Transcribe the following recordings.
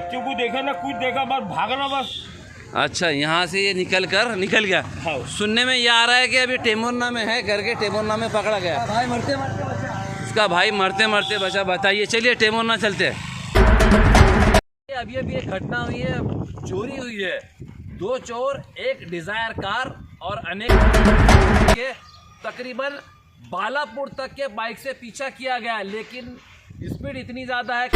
बच्चों को देखा ना, कुछ देखा, बस भागना बस। अच्छा, यहाँ से ये निकल गया। हाँ। सुनने में ये आ रहा है कि अभी टेमुरना में है, करके टेमुरना में पकड़ा गया। भाई मरते मरते बचा। इसका भाई मरते मरते बचा। बताइए, चलिए टेमुरना चलते हैं। अभी एक घटना हुई है, चोरी हुई है। 2 चोर, एक डिजायर कार और अनेक के तकरीबन बालापुर तक के बाइक से पीछा किया गया, लेकिन स्पीड इतनी ज्यादा है।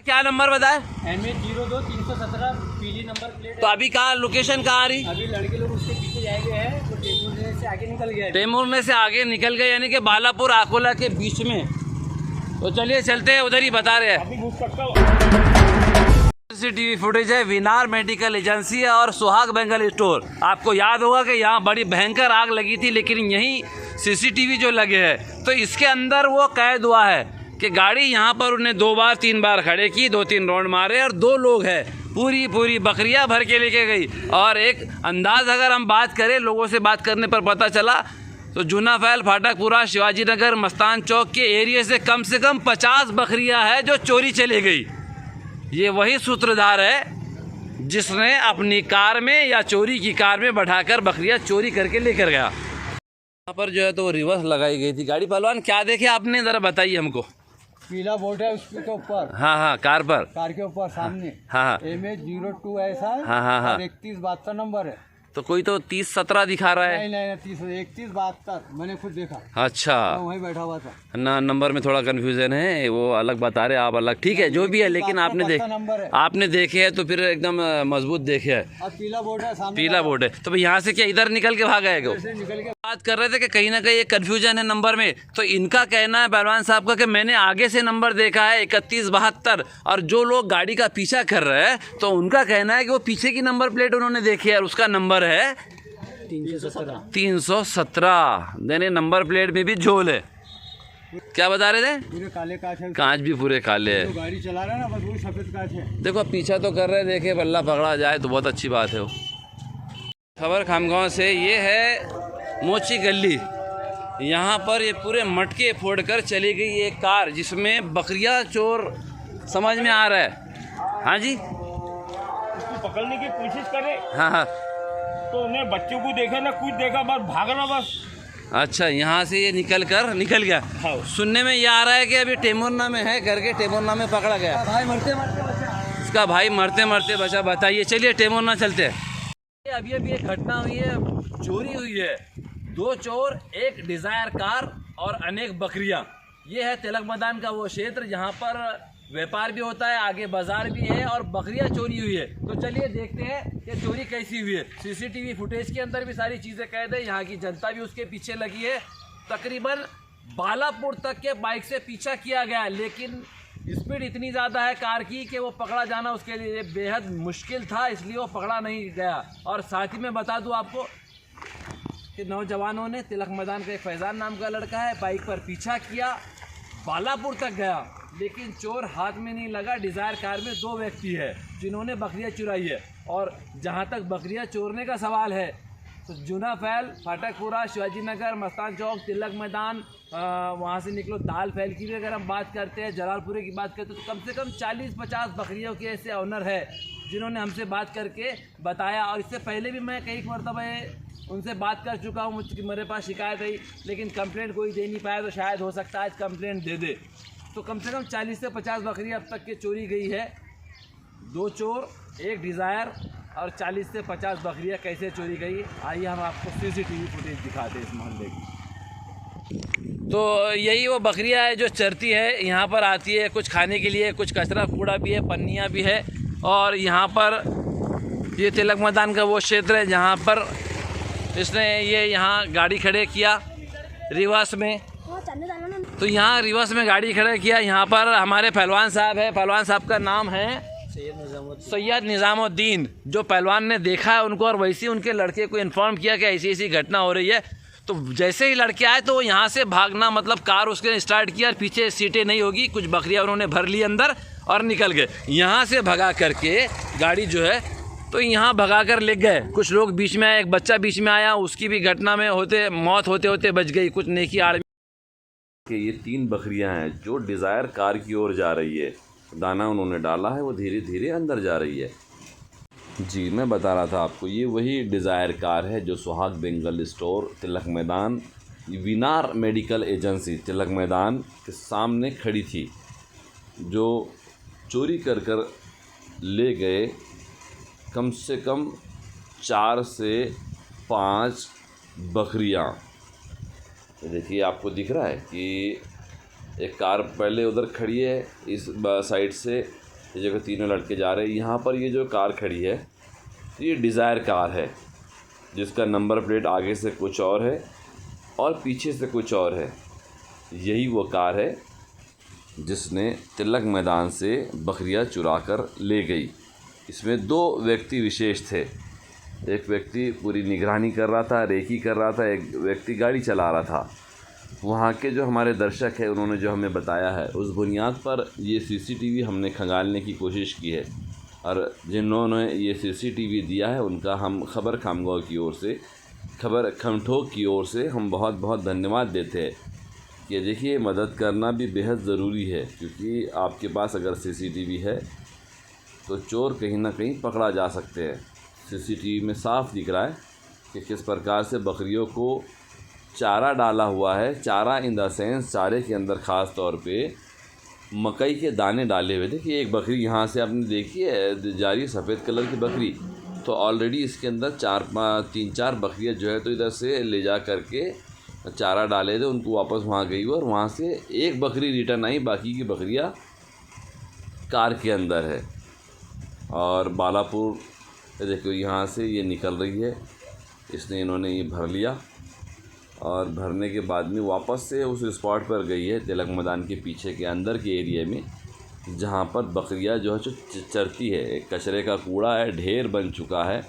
क्या नंबर बताए? MH02-317 पीली नंबर प्लेट। तो अभी कहाँ, लोकेशन कहाँ आ रही? अभी लड़के लोग उसके पीछे जाएंगे हैं, तो टेमुरने से आगे निकल गया। टेमुरने से आगे निकल गए, यानी कि बालापुर अकोला के बीच में। तो चलिए चलते हैं, उधर ही बता रहे हैं। अभी घुस सकता हूँ। सीसीटीवी फुटेज है, विनार मेडिकल एजेंसी है और सुहाग बेंगल स्टोर। आपको याद होगा कि यहाँ बड़ी भयंकर आग लगी थी, लेकिन यही सीसीटीवी जो लगे हैं तो इसके अंदर वो कैद हुआ है कि गाड़ी यहाँ पर उन्हें 2 बार 3 बार खड़े की, 2-3 राउंड मारे और 2 लोग हैं, पूरी बकरियाँ भर के लेके गई। और एक अंदाज अगर हम बात करें, लोगों से बात करने पर पता चला तो जूना फैल, फाटकपुरा, शिवाजी नगर, मस्तान चौक के एरिया से कम 50 बकरियाँ हैं जो चोरी चली गई। ये वही सूत्रधार है जिसने अपनी कार में या चोरी की कार में बैठाकर बकरियां चोरी करके लेकर गया। यहाँ पर जो है तो रिवर्स लगाई गई थी गाड़ी। पहलवान, क्या देखे आपने, जरा बताइए हमको। पीला बोर्ड है उसके ऊपर। हाँ, कार पर, कार के ऊपर सामने। हाँ। MH02 ऐसा है। हाँ। 3172 नंबर है। तो कोई तो 30-17 दिखा रहा है। नहीं 3172 मैंने खुद देखा। अच्छा, तो वहीं बैठा हुआ था ना, नंबर में थोड़ा कंफ्यूजन है, वो अलग बता रहे, आप अलग। ठीक है, जो भी है, लेकिन आपने देखे है तो फिर एकदम मजबूत देखे है। और पीला बोर्ड है सामने। पीला बोर्ड है। तो यहाँ से क्या इधर निकल के भागा है? निकल के बात कर रहे थे कि कहीं ना कहीं एक कन्फ्यूजन है नंबर में। तो इनका कहना है पहलवान साहब का कि मैंने आगे से नंबर देखा है 3172, और जो लोग गाड़ी का पीछा कर रहे हैं तो उनका कहना है कि वो पीछे की नंबर प्लेट उन्होंने देखी है और उसका नंबर है 317। देने नंबर प्लेट में भी झोल है। क्या बता रहे थे? पूरे काले कांच है, कांच भी पूरे काले है। जो गाड़ी चला रहा है ना, बस वही सफेद कांच है। देखो पीछा तो कर रहे, देखे बल्ला पकड़ा जाए तो बहुत अच्छी बात है। वो खबर खामगांव से, ये है मोची गली। यहाँ पर ये पूरे मटके फोड़कर चली गई एक कार जिसमें बकरियां चोर समझ में आ रहा है। हाँ जी, उसको पकड़ने की कोशिश करे हाँ। तो उन्हें बच्चों को देखा ना, कुछ देखा, बस भागना बस। अच्छा, यहाँ से ये निकल गया। हाँ। सुनने में ये आ रहा है कि अभी टेमुरना में है, करके टेमुरना में पकड़ा गया। भाई मरते मरते बचा। इसका भाई मरते मरते बचा। बताइए, चलिए टेमुरना चलते हैं। अभी एक घटना हुई है, चोरी हुई है। 2 चोर, एक डिजायर कार और अनेक बकरियां। ये है तिलक मैदान का वो क्षेत्र जहां पर व्यापार भी होता है, आगे बाजार भी है और बकरियां चोरी हुई है। तो चलिए देखते हैं कि चोरी कैसी हुई है। सीसीटीवी फुटेज के अंदर भी सारी चीजें कैद है, यहाँ की जनता भी उसके पीछे लगी है। तकरीबन बालापुर तक के बाइक से पीछा किया गया, लेकिन स्पीड इतनी ज़्यादा है कार की कि वो पकड़ा जाना उसके लिए बेहद मुश्किल था, इसलिए वो पकड़ा नहीं गया। और साथ ही मैं बता दूं आपको कि नौजवानों ने, तिलक मैदान का एक फैजान नाम का लड़का है, बाइक पर पीछा किया, बालापुर तक गया, लेकिन चोर हाथ में नहीं लगा। डिज़ायर कार में 2 व्यक्ति है जिन्होंने बकरियां चुराई है। और जहां तक बकरियां चोरने का सवाल है तो जूना फैल, फाटकपुरा, शिवाजी नगर, मस्तान चौक, तिलक मैदान, वहाँ से निकलो दाल फैल की भी अगर हम बात करते हैं, जलालपुरे की बात करते हैं, तो कम से कम 40-50 बकरियों के ऐसे ऑनर है जिन्होंने हमसे बात करके बताया। और इससे पहले भी मैं कई मरतबा उनसे बात कर चुका हूँ, मेरे पास शिकायत आई, लेकिन कंप्लेंट कोई दे नहीं पाया। तो शायद हो सकता है आज कंप्लेंट दे दे। तो कम से कम 40 से 50 बकरियाँ अब तक के चोरी गई है। 2 चोर, एक डिज़ायर और 40 से 50 बकरियां कैसे चोरी गई, आइए हम आपको सीसीटीवी फुटेज दिखाते हैं इस मोहल्ले की। तो यही वो बकरियां है जो चरती है, यहाँ पर आती है कुछ खाने के लिए, कुछ कचरा कूड़ा भी है, पन्नियाँ भी है। और यहाँ पर ये तिलक मैदान का वो क्षेत्र है जहाँ पर इसने यहाँ गाड़ी खड़े किया रिवर्स में। तो यहाँ रिवर्स में गाड़ी खड़े किया। यहाँ पर हमारे पहलवान साहब है, पहलवान साहब का नाम है सैयद निज़ामुद्दीन। जो पहलवान ने देखा है उनको और वैसे ही उनके लड़के को इन्फॉर्म किया कि ऐसी ऐसी घटना हो रही है। तो जैसे ही लड़के आए तो वो यहाँ से भागना, मतलब कार उसके स्टार्ट किया और पीछे सीटें नहीं होगी, कुछ बकरियाँ उन्होंने भर ली अंदर और निकल गए। यहाँ से भगा करके गाड़ी जो है तो यहाँ भगा कर ले गए। कुछ लोग बीच में आए, एक बच्चा बीच में आया, उसकी भी घटना में मौत होते होते बच गई। कुछ नेकी आड़ कि ये 3 बकरियां हैं जो डिज़ायर कार की ओर जा रही है। दाना उन्होंने डाला है, वो धीरे धीरे अंदर जा रही है। जी, मैं बता रहा था आपको, ये वही डिज़ायर कार है जो सुहाग बेंगल स्टोर, तिलक मैदान, विनार मेडिकल एजेंसी तिलक मैदान के सामने खड़ी थी, जो चोरी कर कर ले गए कम से कम 4 से 5 बकरियां। देखिए, आपको दिख रहा है कि एक कार पहले उधर खड़ी है इस साइड से, ये जगह तीनों लड़के जा रहे हैं। यहाँ पर ये जो कार खड़ी है ये डिज़ायर कार है, जिसका नंबर प्लेट आगे से कुछ और है और पीछे से कुछ और है। यही वो कार है जिसने तिलक मैदान से बकरियां चुरा कर ले गई। इसमें 2 व्यक्ति विशेष थे। एक व्यक्ति पूरी निगरानी कर रहा था, रेकी कर रहा था, एक व्यक्ति गाड़ी चला रहा था। वहाँ के जो हमारे दर्शक हैं उन्होंने जो हमें बताया है, उस बुनियाद पर ये सीसीटीवी हमने खंगालने की कोशिश की है। और जिन्होंने ये सीसीटीवी दिया है उनका हम खबर खामगांव की ओर से, खबर खमठोक की ओर से हम बहुत बहुत धन्यवाद देते हैं। कि देखिए, मदद करना भी बेहद ज़रूरी है, क्योंकि आपके पास अगर सीसीटीवी है तो चोर कहीं ना कहीं पकड़ा जा सकते हैं। सीसीटीवी में साफ दिख रहा है कि किस प्रकार से बकरियों को चारा डाला हुआ है। चारा इन द सेंस, चारे के अंदर ख़ास तौर पे मकई के दाने डाले हुए थे। कि एक बकरी यहाँ से आपने देखी है जा रही है, सफ़ेद कलर की बकरी, तो ऑलरेडी इसके अंदर 3-4 बकरियाँ जो है तो इधर से ले जा करके चारा डाले थे, उनको वापस वहाँ गई और वहाँ से एक बकरी रिटर्न आई, बाकी की बकरियाँ कार के अंदर है। और बालापुर देखो, यहाँ से ये निकल रही है, इन्होंने ये भर लिया और भरने के बाद में वापस से उस स्पॉट पर गई है तिलक मैदान के पीछे के अंदर के एरिया में, जहाँ पर बकरियाँ जो है चरती है। एक कचरे का कूड़ा है, ढेर बन चुका है,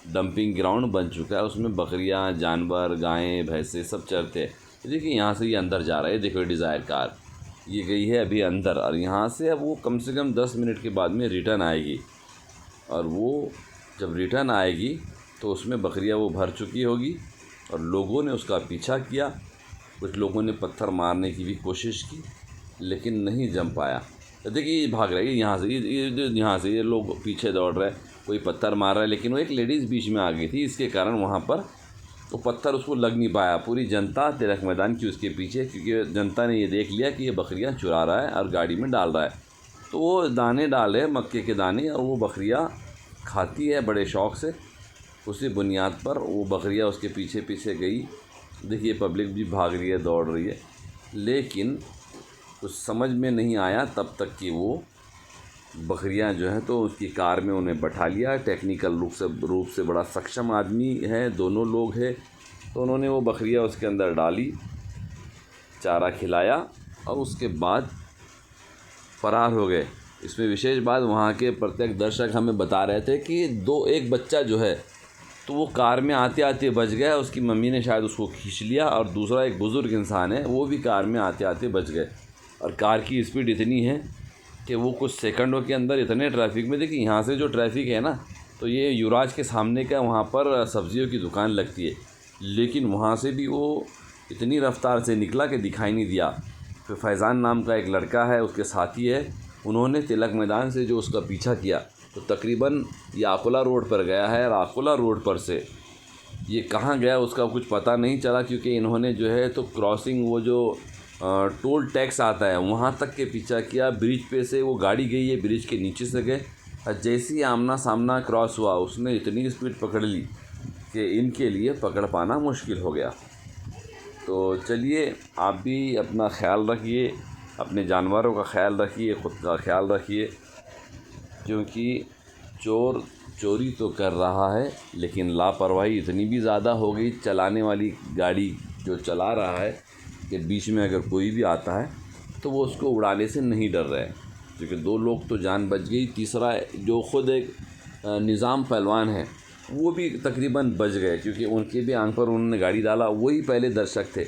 डंपिंग ग्राउंड बन चुका है, उसमें बकरियाँ, जानवर, गायें, भैंसे सब चरते हैं। देखिए, यहाँ से ये अंदर जा रहा है। देखो, डिज़ायर कार ये गई है अभी अंदर, और यहाँ से अब वो कम से कम 10 मिनट के बाद में रिटर्न आएगी। और वो जब रिटर्न आएगी तो उसमें बकरियां वो भर चुकी होगी और लोगों ने उसका पीछा किया। कुछ लोगों ने पत्थर मारने की भी कोशिश की, लेकिन नहीं जम पाया। तो देखिए, ये भाग रहा है यहाँ से ये लोग पीछे दौड़ रहे हैं, कोई पत्थर मार रहा है, लेकिन वो एक लेडीज़ बीच में आ गई थी, इसके कारण वहाँ पर वो पत्थर उसको लग नहीं पाया। पूरी जनता तिलक मैदान की उसके पीछे, क्योंकि जनता ने ये देख लिया कि ये बकरियाँ चुरा रहा है और गाड़ी में डाल रहा है। तो वो दाने डाले, मक्के के दाने, और वो बकरियाँ खाती है बड़े शौक़ से। उसी बुनियाद पर वो बकरियाँ उसके पीछे पीछे गई। देखिए, पब्लिक भी भाग रही है, दौड़ रही है, लेकिन कुछ समझ में नहीं आया तब तक कि वो बकरियां जो हैं तो उसकी कार में उन्हें बैठा लिया। टेक्निकल रूप से बड़ा सक्षम आदमी है, दोनों लोग हैं, तो उन्होंने वो बकरियां उसके अंदर डाली, चारा खिलाया और उसके बाद फरार हो गए। इसमें विशेष बात, वहाँ के प्रत्येक दर्शक हमें बता रहे थे कि एक बच्चा जो है तो वो कार में आते आते बच गया, उसकी मम्मी ने शायद उसको खींच लिया, और दूसरा एक बुज़ुर्ग इंसान है, वो भी कार में आते आते बच गए। और कार की स्पीड इतनी है कि वो कुछ सेकंडों के अंदर इतने ट्रैफिक में, देखिए यहाँ से जो ट्रैफिक है ना, तो ये युवराज के सामने का वहाँ पर सब्जियों की दुकान लगती है, लेकिन वहाँ से भी वो इतनी रफ्तार से निकला कि दिखाई नहीं दिया। फिर फैज़ान नाम का एक लड़का है, उसके साथी है, उन्होंने तिलक मैदान से जो उसका पीछा किया तो तकरीबन ये आकोला रोड पर गया है, और आकोला रोड पर से ये कहाँ गया उसका कुछ पता नहीं चला, क्योंकि इन्होंने जो है तो क्रॉसिंग, वो जो टोल टैक्स आता है वहाँ तक के पीछा किया। ब्रिज पे से वो गाड़ी गई है, ब्रिज के नीचे से गए, और जैसे ही आमना सामना क्रॉस हुआ उसने इतनी स्पीड पकड़ ली कि इनके लिए पकड़ पाना मुश्किल हो गया। तो चलिए, आप भी अपना ख्याल रखिए, अपने जानवरों का ख्याल रखिए, ख़ुद का ख्याल रखिए, क्योंकि चोर चोरी तो कर रहा है, लेकिन लापरवाही इतनी भी ज़्यादा हो गई। चलाने वाली गाड़ी जो चला रहा है कि बीच में अगर कोई भी आता है तो वो उसको उड़ाने से नहीं डर रहा है, क्योंकि 2 लोग तो जान बच गई। तीसरा जो ख़ुद एक निज़ाम पहलवान है वो भी तकरीबन बच गए, क्योंकि उनके भी आंख पर उन्होंने गाड़ी डाला। वही पहले दर्शक थे,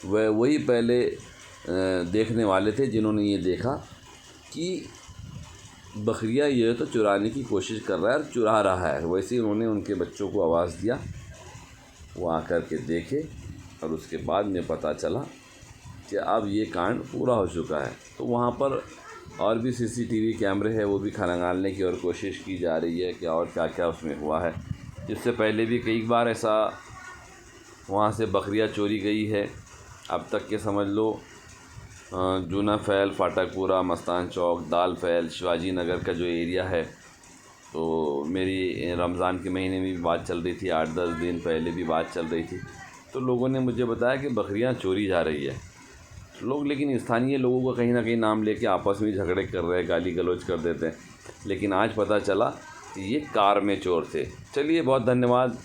वही पहले देखने वाले थे जिन्होंने ये देखा कि बकरियाँ ये तो चुराने की कोशिश कर रहा है और चुरा रहा है। वैसे ही उन्होंने उनके बच्चों को आवाज़ दिया, वो आकर के देखे और उसके बाद में पता चला कि अब ये कांड पूरा हो चुका है। तो वहाँ पर और भी सीसीटीवी कैमरे हैं, वो भी खंगालने की और कोशिश की जा रही है कि और क्या क्या उसमें हुआ है। इससे पहले भी कई बार ऐसा वहाँ से बकरियाँ चोरी गई है। अब तक के समझ लो जूना फैल, फाटकपुरा, मस्तान चौक, दाल फैल, शिवाजी नगर का जो एरिया है, तो मेरी रमज़ान के महीने में भी बात चल रही थी, 8-10 दिन पहले भी बात चल रही थी। तो लोगों ने मुझे बताया कि बकरियां चोरी जा रही है लोग, लेकिन स्थानीय लोगों का कहीं ना कहीं नाम लेके आपस में झगड़े कर रहे हैं, गाली गलौज कर देते हैं। लेकिन आज पता चला कि ये कार में चोर थे। चलिए, बहुत धन्यवाद।